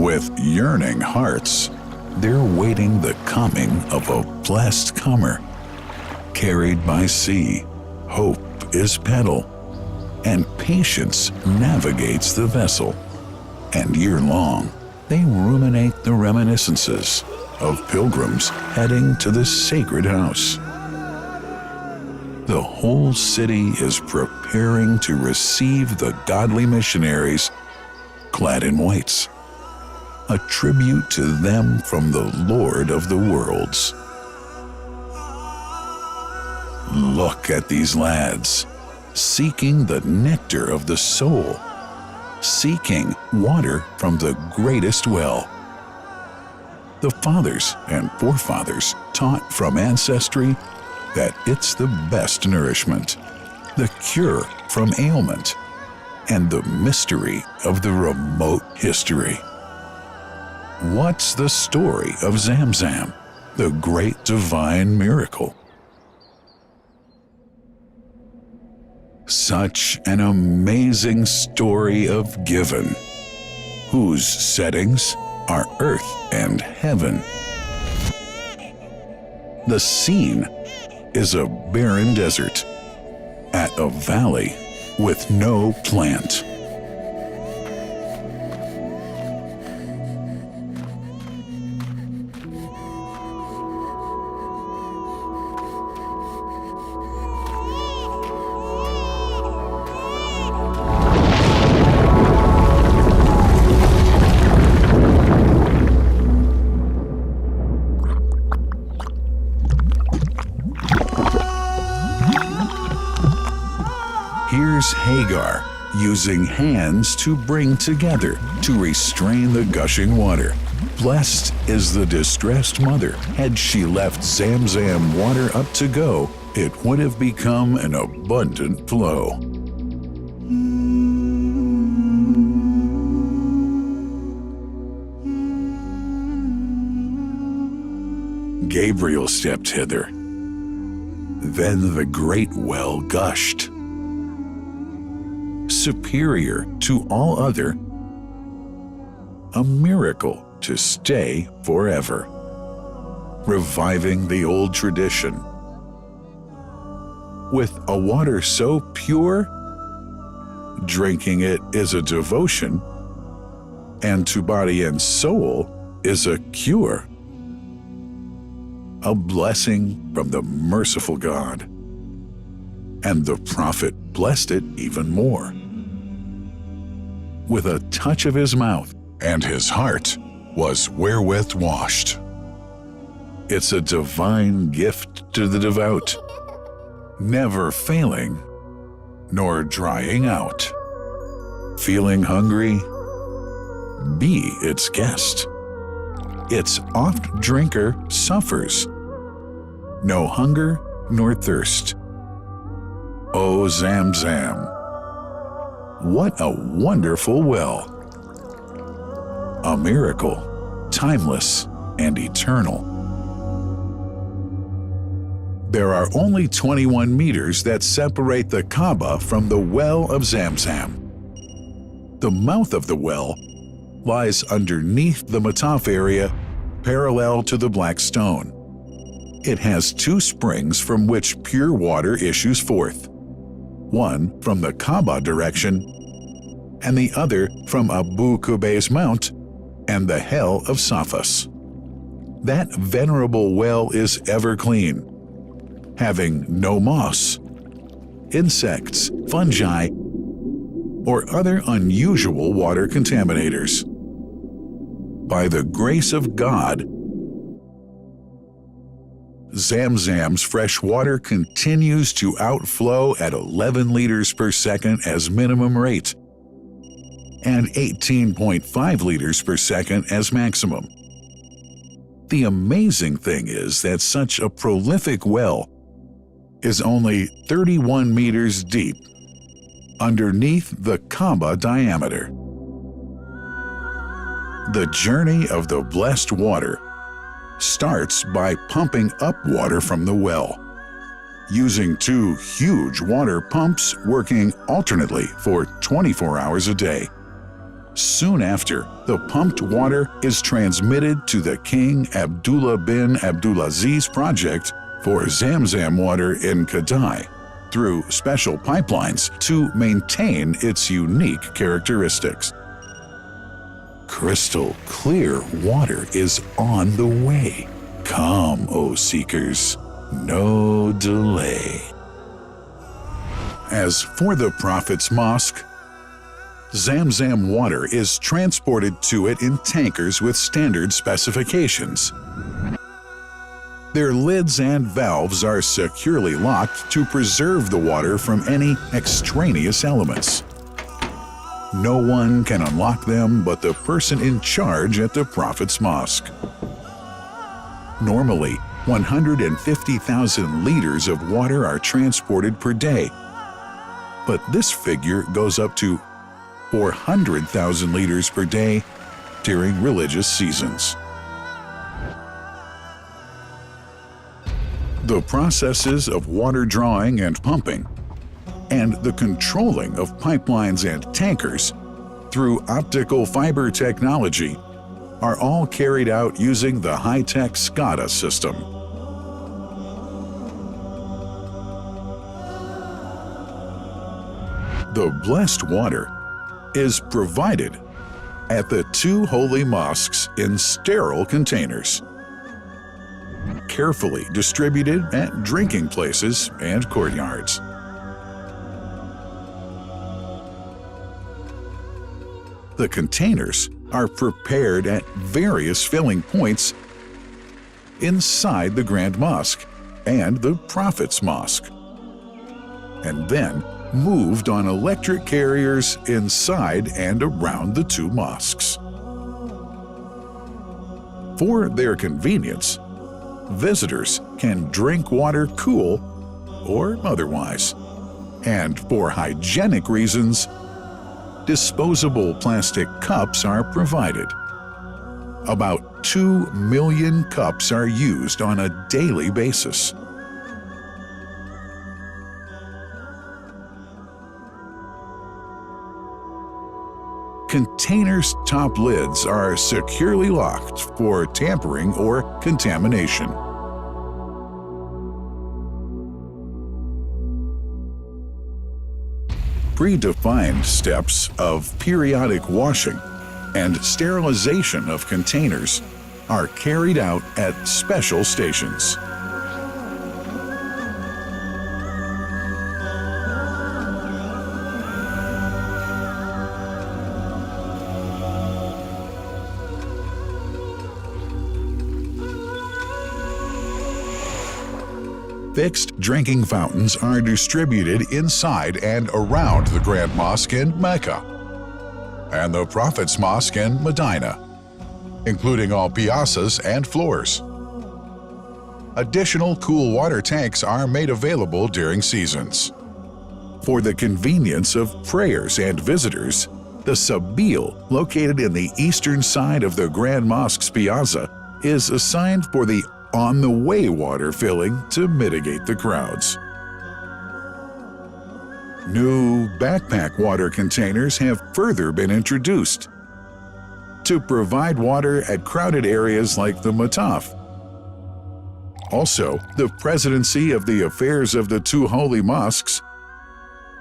With yearning hearts, they're waiting the coming of a blessed comer. Carried by sea, hope is pedal, and patience navigates the vessel. And year-long, they ruminate the reminiscences of pilgrims heading to the sacred house. The whole city is preparing to receive the godly missionaries clad in whites, a tribute to them from the Lord of the worlds. Look at these lads, seeking the nectar of the soul, seeking water from the greatest well. The fathers and forefathers taught from ancestry that it's the best nourishment, the cure from ailment, and the mystery of the remote history. What's the story of Zamzam, the great divine miracle? Such an amazing story of giving, whose settings are earth and heaven. The scene is a barren desert at a valley with no plant. Here's Hagar using hands to bring together to restrain the gushing water. Blessed is the distressed mother. Had she left Zamzam water up to go, it would have become an abundant flow. Gabriel stepped hither. Then the great well gushed. Superior to all other, a miracle to stay forever, reviving the old tradition. With a water so pure, drinking it is a devotion, and to body and soul is a cure, a blessing from the merciful God. And the prophet blessed it even more. With a touch of his mouth, and his heart was wherewith washed. It's a divine gift to the devout, never failing nor drying out. Feeling hungry? Be its guest. Its oft drinker suffers no hunger nor thirst. O Zamzam, what a wonderful well! A miracle, timeless and eternal. There are only 21 meters that separate the Kaaba from the well of Zamzam. The mouth of the well lies underneath the Mataf area, parallel to the Black Stone. It has two springs from which pure water issues forth, one from the Kaaba direction and the other from Abu Qubay's Mount and the Hell of Safas. That venerable well is ever clean, having no moss, insects, fungi, or other unusual water contaminators. By the grace of God, Zamzam's fresh water continues to outflow at 11 liters per second as minimum rate and 18.5 liters per second as maximum. The amazing thing is that such a prolific well is only 31 meters deep underneath the Kaaba diameter. The journey of the blessed water starts by pumping up water from the well, using two huge water pumps working alternately for 24 hours a day. Soon after, the pumped water is transmitted to the King Abdullah bin Abdulaziz project for Zamzam water in Kadai through special pipelines to maintain its unique characteristics. Crystal clear water is on the way. Come, O seekers, no delay. As for the Prophet's Mosque, Zamzam water is transported to it in tankers with standard specifications. Their lids and valves are securely locked to preserve the water from any extraneous elements. No one can unlock them but the person in charge at the Prophet's Mosque. Normally, 150,000 liters of water are transported per day, but this figure goes up to 400,000 liters per day during religious seasons. The processes of water drawing and pumping, and the controlling of pipelines and tankers through optical fiber technology are all carried out using the high-tech SCADA system. The blessed water is provided at the two holy mosques in sterile containers, carefully distributed at drinking places and courtyards. The containers are prepared at various filling points inside the Grand Mosque and the Prophet's Mosque, and then moved on electric carriers inside and around the two mosques. For their convenience, visitors can drink water cool or otherwise, and for hygienic reasons, disposable plastic cups are provided. About 2 million cups are used on a daily basis. Containers' top lids are securely locked for tampering or contamination. Predefined steps of periodic washing and sterilization of containers are carried out at special stations. Fixed drinking fountains are distributed inside and around the Grand Mosque in Mecca and the Prophet's Mosque in Medina, including all piazzas and floors. Additional cool water tanks are made available during seasons. For the convenience of prayers and visitors, the Sabil, located in the eastern side of the Grand Mosque's piazza, is assigned for the on-the-way water filling to mitigate the crowds. New backpack water containers have further been introduced to provide water at crowded areas like the Mataf. Also, the Presidency of the Affairs of the Two Holy Mosques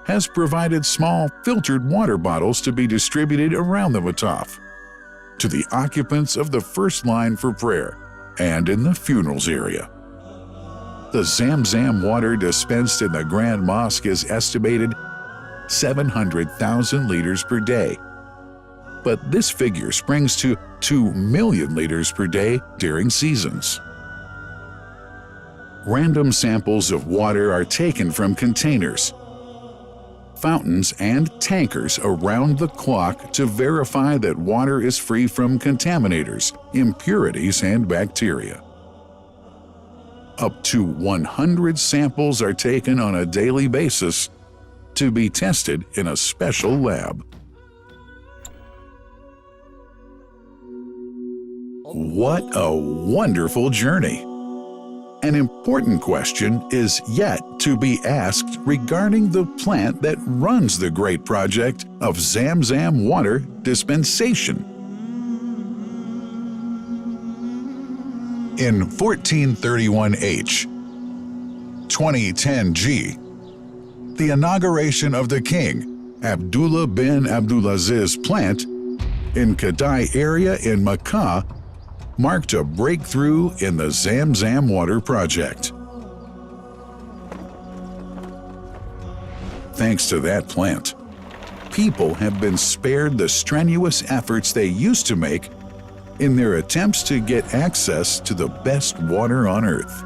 has provided small filtered water bottles to be distributed around the Mataf to the occupants of the first line for prayer and in the funerals area. The Zamzam water dispensed in the Grand Mosque is estimated 700,000 liters per day, but this figure springs to 2 million liters per day during seasons. Random samples of water are taken from containers, fountains, and tankers around the clock to verify that water is free from contaminators, impurities, and bacteria. Up to 100 samples are taken on a daily basis to be tested in a special lab. What a wonderful journey! An important question is yet to be asked regarding the plant that runs the great project of Zamzam water dispensation. In 1431H, 2010G, the inauguration of the king, Abdullah bin Abdulaziz plant in Kadai area in Makkah marked a breakthrough in the Zamzam water project. Thanks to that plant, people have been spared the strenuous efforts they used to make in their attempts to get access to the best water on earth.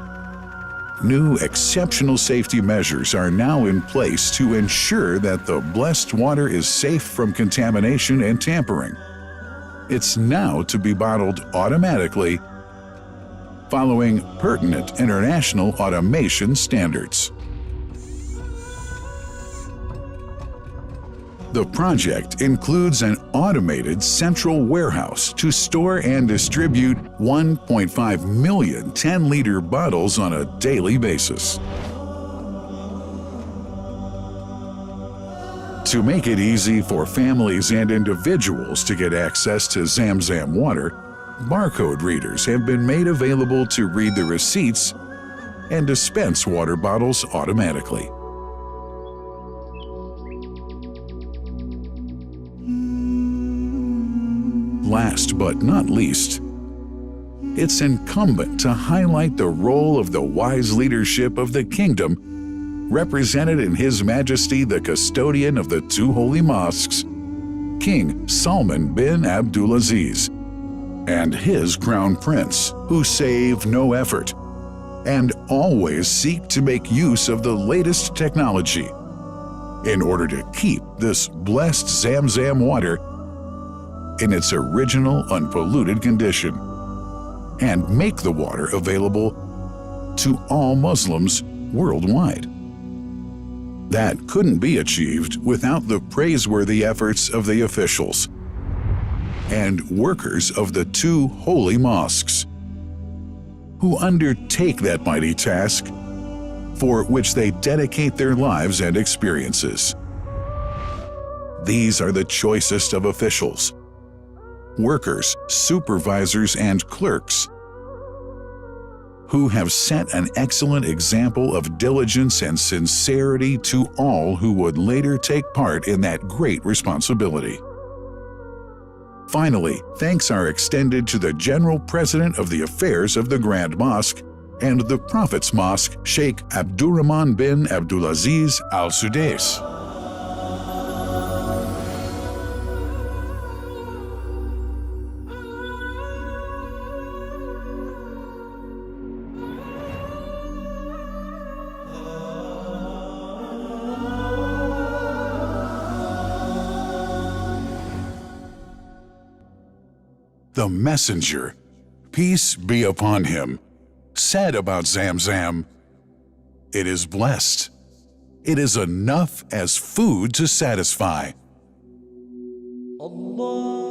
New exceptional safety measures are now in place to ensure that the blessed water is safe from contamination and tampering. It's now to be bottled automatically following pertinent international automation standards. The project includes an automated central warehouse to store and distribute 1.5 million 10-liter bottles on a daily basis. To make it easy for families and individuals to get access to Zamzam water, barcode readers have been made available to read the receipts and dispense water bottles automatically. Last but not least, it's incumbent to highlight the role of the wise leadership of the kingdom, represented in His Majesty the custodian of the two holy mosques, King Salman bin Abdulaziz, and his crown prince, who save no effort and always seek to make use of the latest technology in order to keep this blessed Zamzam water in its original unpolluted condition and make the water available to all Muslims worldwide. That couldn't be achieved without the praiseworthy efforts of the officials and workers of the two holy mosques, who undertake that mighty task for which they dedicate their lives and experiences. These are the choicest of officials, workers, supervisors, and clerks, who have set an excellent example of diligence and sincerity to all who would later take part in that great responsibility. Finally, thanks are extended to the General President of the Affairs of the Grand Mosque and the Prophet's Mosque, Sheikh Abdurrahman bin Abdulaziz Al Sudais. The Messenger, peace be upon him, said about Zamzam, "It is blessed. It is enough as food to satisfy." Allah.